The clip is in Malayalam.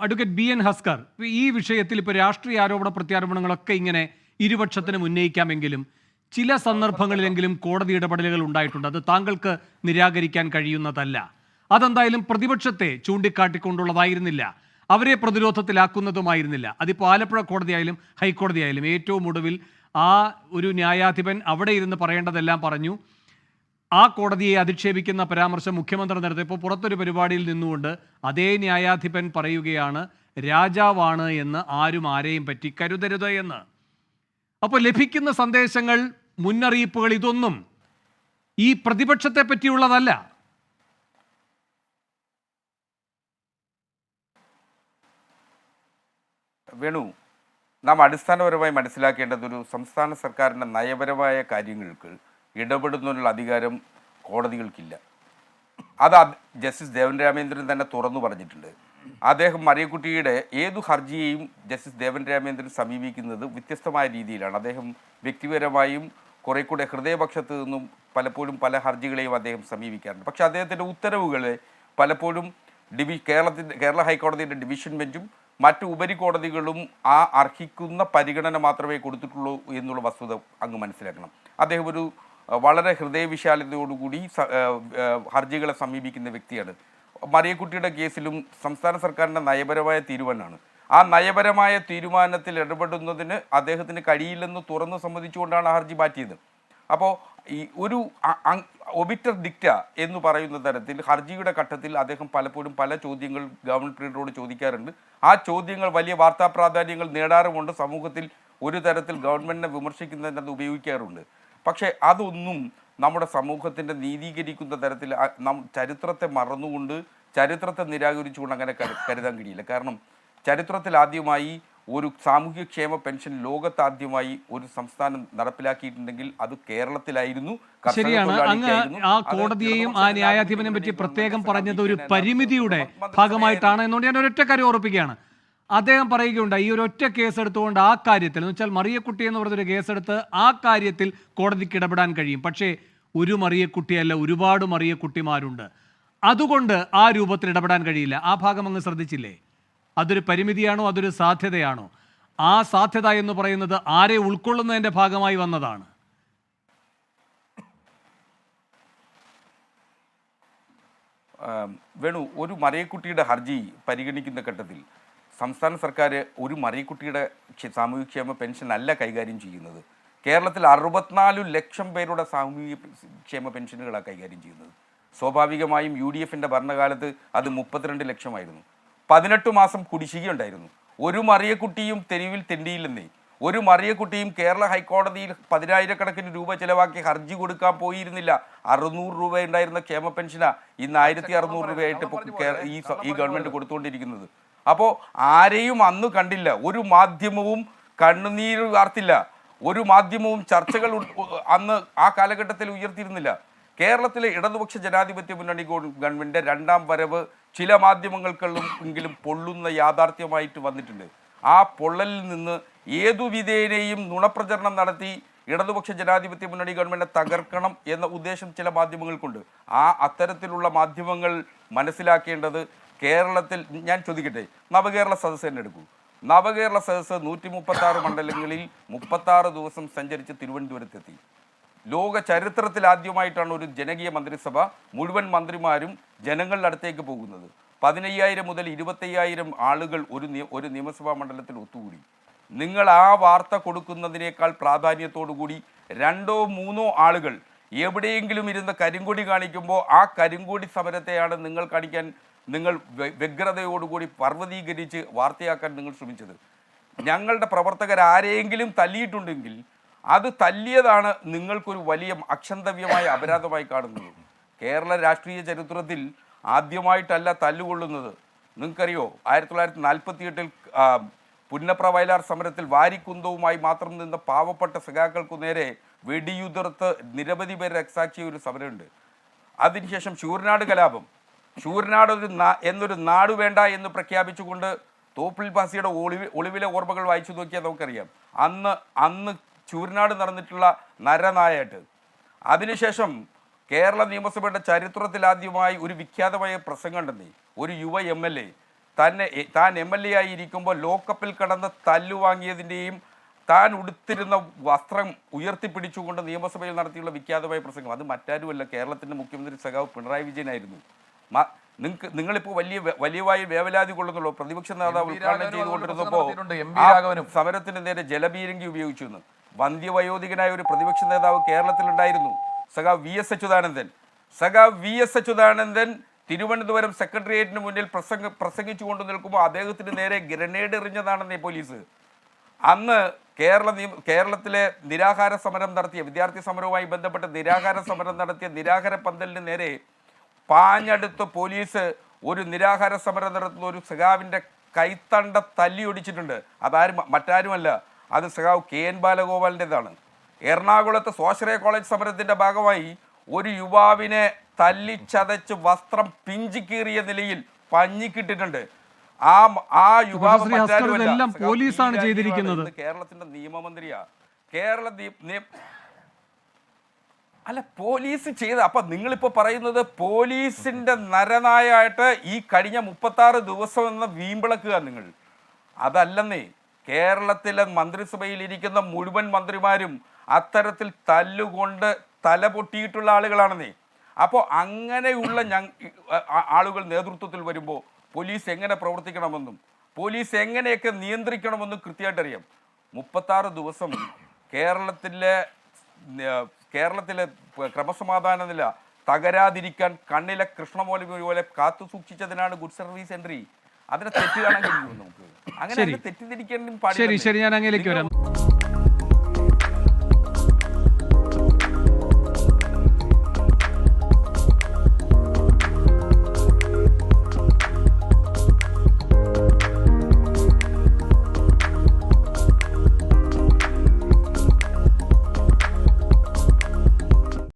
അഡ്വക്കേറ്റ് ബി എൻ ഹസ്കർ, ഈ വിഷയത്തിൽ ഇപ്പോൾ രാഷ്ട്രീയ ആരോപണ പ്രത്യാരോപണങ്ങളൊക്കെ ഇങ്ങനെ ഇരുപക്ഷത്തിനും ഉന്നയിക്കാമെങ്കിലും ചില സന്ദർഭങ്ങളിലെങ്കിലും കോടതി ഇടപെടലുകൾ ഉണ്ടായിട്ടുണ്ട്. അത് താങ്കൾക്ക് നിരാകരിക്കാൻ കഴിയുന്നതല്ല. അതെന്തായാലും പ്രതിപക്ഷത്തെ ചൂണ്ടിക്കാട്ടിക്കൊണ്ടുള്ളതായിരുന്നില്ല, അവരെ പ്രതിരോധത്തിലാക്കുന്നതുമായിരുന്നില്ല. അതിപ്പോൾ ആലപ്പുഴ കോടതിയായാലും ഹൈക്കോടതിയായാലും ഏറ്റവും ഒടുവിൽ ആ ഒരു ന്യായാധിപൻ അവിടെ ഇരുന്ന് പറയേണ്ടതെല്ലാം പറഞ്ഞു. ആ കോടതിയെ അധിക്ഷേപിക്കുന്ന പരാമർശം മുഖ്യമന്ത്രി നടത്തിയപ്പോൾ പുറത്തൊരു പരിപാടിയിൽ നിന്നുകൊണ്ട് അതേ ന്യായാധിപൻ പറയുകയാണ് രാജാവാണ് എന്ന് ആരും ആരെയും പറ്റി കരുതരുത് എന്ന്. അപ്പോൾ ലഭിക്കുന്ന സന്ദേശങ്ങൾ, മുന്നറിയിപ്പുകൾ ഇതൊന്നും ഈ പ്രതിപക്ഷത്തെ പറ്റിയുള്ളതല്ല. വേണു, നാം അടിസ്ഥാനപരമായി മനസ്സിലാക്കേണ്ടത് ഒരു സംസ്ഥാന സർക്കാരിൻ്റെ നയപരമായ കാര്യങ്ങൾക്ക് ഇടപെടുന്നതിനുള്ള അധികാരം കോടതികൾക്കില്ല. അത് ജസ്റ്റിസ് ദേവൻ രാമേന്ദ്രൻ തന്നെ തുറന്നു പറഞ്ഞിട്ടുണ്ട്. അദ്ദേഹം മറിയക്കുട്ടിയുടെ ഏതു ഹർജിയെയും ജസ്റ്റിസ് ദേവൻ രാമേന്ദ്രൻ സമീപിക്കുന്നത് വ്യത്യസ്തമായ രീതിയിലാണ്. അദ്ദേഹം വ്യക്തിപരമായും കുറെ കൂടെ ഹൃദയപക്ഷത്ത് നിന്നും പലപ്പോഴും പല ഹർജികളെയും അദ്ദേഹം സമീപിക്കാറുണ്ട്. പക്ഷേ അദ്ദേഹത്തിൻ്റെ ഉത്തരവുകളെ പലപ്പോഴും കേരള ഹൈക്കോടതിയുടെ ഡിവിഷൻ ബെഞ്ചും മറ്റു ഉപരികോടതികളും ആ അർഹിക്കുന്ന പരിഗണന മാത്രമേ കൊടുത്തിട്ടുള്ളൂ എന്നുള്ള വസ്തുത അങ്ങ് മനസ്സിലാക്കണം. അദ്ദേഹം ഒരു വളരെ ഹൃദയവിശാലതയോടുകൂടി ഹർജികളെ സമീപിക്കുന്ന വ്യക്തിയാണ്. മറിയക്കുട്ടിയുടെ കേസിലും സംസ്ഥാന സർക്കാരിൻ്റെ നയപരമായ തീരുമാനമാണ്. ആ നയപരമായ തീരുമാനത്തിൽ ഇടപെടുന്നതിന് അദ്ദേഹത്തിന് കഴിയില്ലെന്ന് തുറന്നു സമ്മതിച്ചുകൊണ്ടാണ് ആ ഹർജി മാറ്റിയത്. അപ്പോൾ ഈ ഒരു ഒബിറ്റർ ഡിക്റ്റ എന്ന് പറയുന്ന തരത്തിൽ ഹർജിയുടെ ഘട്ടത്തിൽ അദ്ദേഹം പലപ്പോഴും പല ചോദ്യങ്ങൾ ഗവൺമെൻറ് പീരീഡോട് ചോദിക്കാറുണ്ട്. ആ ചോദ്യങ്ങൾ വലിയ വാർത്താ പ്രാധാന്യങ്ങൾ നേടാറുമുണ്ട്. സമൂഹത്തിൽ ഒരു തരത്തിൽ ഗവൺമെൻറ്റിനെ വിമർശിക്കുന്നതിന് അത് ഉപയോഗിക്കാറുണ്ട്. പക്ഷേ അതൊന്നും നമ്മുടെ സമൂഹത്തിൻ്റെ നീതീകരിക്കുന്ന തരത്തിൽ ചരിത്രത്തെ മറന്നുകൊണ്ട്, ചരിത്രത്തെ നിരാകരിച്ചുകൊണ്ട് അങ്ങനെ കരുതാൻ കഴിയില്ല. കാരണം ചരിത്രത്തിൽ ആദ്യമായി ഒരു സാമൂഹ്യക്ഷേമ പെൻഷൻ ലോകത്താദ്യമായി ഒരു സംസ്ഥാനം നടപ്പിലാക്കിയിട്ടുണ്ടെങ്കിൽ അത് കേരളത്തിലായിരുന്നു. ശരിയാണ്. അങ്ങ് ആ കോടതിയെയും ആ ന്യായാധിപനെ പറ്റി പ്രത്യേകം പറഞ്ഞത് ഒരു പരിമിതിയുടെ ഭാഗമായിട്ടാണ് എന്നുകൊണ്ട് ഞാൻ ഒരൊറ്റ കാര്യം ഓർപ്പിക്കുകയാണ്. അദ്ദേഹം പറയുകയുണ്ടായി, ഈ ഒരൊറ്റ കേസെടുത്തുകൊണ്ട് ആ കാര്യത്തിൽ എന്ന് വെച്ചാൽ മറിയക്കുട്ടി എന്ന് പറഞ്ഞൊരു കേസെടുത്ത് ആ കാര്യത്തിൽ കോടതിക്ക് ഇടപെടാൻ കഴിയും. പക്ഷേ ഒരു മറിയക്കുട്ടിയല്ല, ഒരുപാട് മറിയക്കുട്ടിമാരുണ്ട്. അതുകൊണ്ട് ആ രൂപത്തിൽ ഇടപെടാൻ കഴിയില്ല. ആ ഭാഗം അങ്ങ് ശ്രദ്ധിച്ചില്ലേ? അതൊരു പരിമിതിയാണോ, അതൊരു സാധ്യതയാണോ? ആ സാധ്യത എന്ന് പറയുന്നത് ആരെ ഉൾക്കൊള്ളുന്നതിൻ്റെ ഭാഗമായി വന്നതാണ്. വേണു, ഒരു മറിയക്കുട്ടിയുടെ ഹർജി പരിഗണിക്കുന്ന ഘട്ടത്തിൽ സംസ്ഥാന സർക്കാർ ഒരു മറിയക്കുട്ടിയുടെ സാമൂഹ്യക്ഷേമ പെൻഷൻ അല്ല കൈകാര്യം ചെയ്യുന്നത്. കേരളത്തിൽ 64 ലക്ഷം പേരുടെ സാമൂഹ്യക്ഷേമ പെൻഷനുകളാണ് കൈകാര്യം ചെയ്യുന്നത്. സ്വാഭാവികമായും UDFൻ്റെ ഭരണകാലത്ത് അത് 32 ലക്ഷമായിരുന്നു. 18 മാസം കുടിശ്ശികയുണ്ടായിരുന്നു. ഒരു മറിയക്കുട്ടിയും തെരുവിൽ തെണ്ടിയില്ലെന്നേ. ഒരു മറിയക്കുട്ടിയും കേരള ഹൈക്കോടതിയിൽ 10,000 രൂപ ചിലവാക്കി ഹർജി കൊടുക്കാൻ പോയിരുന്നില്ല. 600 രൂപ ഉണ്ടായിരുന്ന ക്ഷേമ പെൻഷനാണ് ഇന്ന് 1,600 രൂപയായിട്ട് ഇപ്പോൾ ഈ ഗവൺമെൻറ് കൊടുത്തുകൊണ്ടിരിക്കുന്നത്. അപ്പോൾ ആരെയും അന്ന് കണ്ടില്ല. ഒരു മാധ്യമവും കണ്ണുനീര് വാർത്തില്ല. ഒരു മാധ്യമവും ചർച്ചകൾ അന്ന് ആ കാലഘട്ടത്തിൽ ഉയർത്തിയിരുന്നില്ല. കേരളത്തിലെ ഇടതുപക്ഷ ജനാധിപത്യ മുന്നണി ഗവൺമെൻറ് രണ്ടാം വരവ് ചില മാധ്യമങ്ങൾക്കെങ്കിലും പൊള്ളുന്ന യാഥാർത്ഥ്യമായിട്ട് വന്നിട്ടുണ്ട്. ആ പൊള്ളലിൽ നിന്ന് ഏതു വിധേനയും നുണപ്രചരണം നടത്തി ഇടതുപക്ഷ ജനാധിപത്യ മുന്നണി ഗവൺമെൻറ് തകർക്കണം എന്ന ഉദ്ദേശം ചില മാധ്യമങ്ങൾക്കുണ്ട്. അത്തരത്തിലുള്ള മാധ്യമങ്ങൾ മനസ്സിലാക്കേണ്ടത് കേരളത്തിൽ, ഞാൻ ചോദിക്കട്ടെ, നവകേരള സദസ്സ് തന്നെ എടുക്കൂ. നവകേരള സദസ്സ് 136 മണ്ഡലങ്ങളിൽ 36 ദിവസം സഞ്ചരിച്ച് തിരുവനന്തപുരത്തെത്തി. ലോക ചരിത്രത്തിൽ ആദ്യമായിട്ടാണ് ഒരു ജനകീയ മന്ത്രിസഭ മുഴുവൻ മന്ത്രിമാരും ജനങ്ങളുടെ അടുത്തേക്ക് പോകുന്നത്. 15,000 മുതൽ 25,000 ആളുകൾ ഒരു നിയമസഭാ മണ്ഡലത്തിൽ ഒത്തുകൂടി. നിങ്ങൾ ആ വാർത്ത കൊടുക്കുന്നതിനേക്കാൾ പ്രാധാന്യത്തോടുകൂടി 2 or 3 ആളുകൾ എവിടെയെങ്കിലും ഇരുന്ന് കരിങ്കൊടി കാണിക്കുമ്പോൾ ആ കരിങ്കൊടി സമരത്തെയാണ് നിങ്ങൾ കാണിക്കാൻ, നിങ്ങൾ വ്യഗ്രതയോടുകൂടി പർവ്വതീകരിച്ച് വാർത്തയാക്കാൻ നിങ്ങൾ ശ്രമിച്ചത്. ഞങ്ങളുടെ പ്രവർത്തകർ ആരെയെങ്കിലും തല്ലിയിട്ടുണ്ടെങ്കിൽ അത് തല്ലിയതാണ് നിങ്ങൾക്കൊരു വലിയ അക്ഷന്തവ്യമായ അപരാധമായി കാണുന്നത്. കേരള രാഷ്ട്രീയ ചരിത്രത്തിൽ ആദ്യമായിട്ടല്ല തല്ലുകൊള്ളുന്നത്. നിങ്ങൾക്കറിയോ, 1948 പുന്നപ്ര വയലാർ സമരത്തിൽ വാരിക്കുന്തവുമായി മാത്രം നിന്ന പാവപ്പെട്ട സഖാക്കൾക്കു നേരെ വെടിയുതിർത്ത് നിരവധി പേർ രക്താക്കിയ ഒരു സമരമുണ്ട്. അതിനുശേഷം ശൂരനാട് കലാപം, ശൂരനാട് എന്നൊരു നാട് വേണ്ട എന്ന് പ്രഖ്യാപിച്ചുകൊണ്ട് തോപ്പിൽ ഭാസിയുടെ ഒളിവിലെ ഓർമ്മകൾ വായിച്ചു നോക്കിയാൽ നമുക്കറിയാം അന്ന് ശൂരനാട് നടന്നിട്ടുള്ള നരനായാട്ട്. അതിനുശേഷം കേരള നിയമസഭയുടെ ചരിത്രത്തിൽ ആദ്യമായി ഒരു വിഖ്യാതമായ പ്രസംഗം ഉണ്ടെന്നേ, ഒരു യുവ MLA താൻ MLA ആയിരിക്കുമ്പോൾ ലോക്കപ്പിൽ കടന്ന് തല്ലുവാങ്ങിയതിൻ്റെയും താൻ ഉടുത്തിരുന്ന വസ്ത്രം ഉയർത്തിപ്പിടിച്ചുകൊണ്ട് നിയമസഭയിൽ നടത്തിയുള്ള വിഖ്യാതമായ പ്രസംഗം അത് മറ്റാരുമല്ല, കേരളത്തിൻ്റെ മുഖ്യമന്ത്രി സഖാവ് പിണറായി വിജയനായിരുന്നു. നിങ്ങളിപ്പോൾ വലിയവായി വേവലാതി കൊള്ളുന്നുള്ളൂ. പ്രതിപക്ഷ നേതാവ് ഉദ്ഘാടനം ചെയ്തുകൊണ്ടിരുന്നപ്പോൾ സമരത്തിന് നേരെ ജലപീരങ്കി ഉപയോഗിച്ചു എന്ന്. വന്ധ്യവയോധികനായ ഒരു പ്രതിപക്ഷ നേതാവ് കേരളത്തിലുണ്ടായിരുന്നു, സഖാവ് വി എസ് അച്യുതാനന്ദൻ തിരുവനന്തപുരം സെക്രട്ടേറിയറ്റിന് മുന്നിൽ പ്രസംഗിച്ചുകൊണ്ട് നിൽക്കുമ്പോൾ അദ്ദേഹത്തിന് നേരെ ഗ്രനേഡ് എറിഞ്ഞതാണെന്നേ പോലീസ്. അന്ന് കേരളത്തിലെ നിരാഹാര സമരം നടത്തിയ വിദ്യാർത്ഥി സമരവുമായി ബന്ധപ്പെട്ട് നിരാഹാര സമരം നടത്തിയ നിരാഹാര പന്തലിന് നേരെ പാഞ്ഞടുത്ത് പോലീസ് ഒരു നിരാഹാര സമരം നടത്തുന്ന ഒരു സഖാവിൻ്റെ കൈത്തണ്ട തല്ലിയൊടിച്ചിട്ടുണ്ട്. മറ്റാരുമല്ല, അത് സഖാവ് KN ബാലഗോപാലിൻ്റെതാണ്. എറണാകുളത്ത് സ്വാശ്രയ കോളേജ് സമരത്തിൻ്റെ ഭാഗമായി ഒരു യുവാവിനെ തല്ലിച്ചതച്ച് വസ്ത്രം പിഞ്ചിക്കീറിയ നിലയിൽ പഞ്ഞിക്കിട്ടിട്ടുണ്ട്. ആ യുവാവ് ഇതെല്ലാം പോലീസാണ് ചെയ്തിരിക്കുന്നത്. കേരളത്തിന്റെ നിയമമന്ത്രിയാ. അല്ല, പോലീസ് ചെയ്ത. അപ്പൊ നിങ്ങളിപ്പോ പറയുന്നത് പോലീസിന്റെ നരനായായിട്ട് ഈ കഴിഞ്ഞ 36 ദിവസം എന്ന വീമ്പിളക്കുക നിങ്ങൾ. അതല്ലെന്നേ, കേരളത്തിലെ മന്ത്രിസഭയിൽ ഇരിക്കുന്ന മുഴുവൻ മന്ത്രിമാരും അത്തരത്തിൽ തല്ലുകൊണ്ട് തല പൊട്ടിയിട്ടുള്ള ആളുകളാണെന്നേ. അപ്പോൾ അങ്ങനെയുള്ള ആളുകൾ നേതൃത്വത്തിൽ വരുമ്പോൾ പോലീസ് എങ്ങനെ പ്രവർത്തിക്കണമെന്നും പോലീസ് എങ്ങനെയൊക്കെ നിയന്ത്രിക്കണമെന്നും കൃത്യമായിട്ട് അറിയാം. 36 ദിവസം കേരളത്തിലെ ക്രമസമാധാന നില തകരാതിരിക്കാൻ കണ്ണിലെ കൃഷ്ണമോലി പോലെ കാത്തു സൂക്ഷിച്ചതിനാണ് ഗുഡ് സർവീസ് എൻട്രി. അതിനെ തെറ്റ് കാണാൻ കഴിയുമോ നമുക്ക്? അങ്ങനെ തെറ്റിദ്ധരിക്കേണ്ട പാടില്ല. ശരി, ഞാൻ അങ്ങേലേക്ക് വരാം.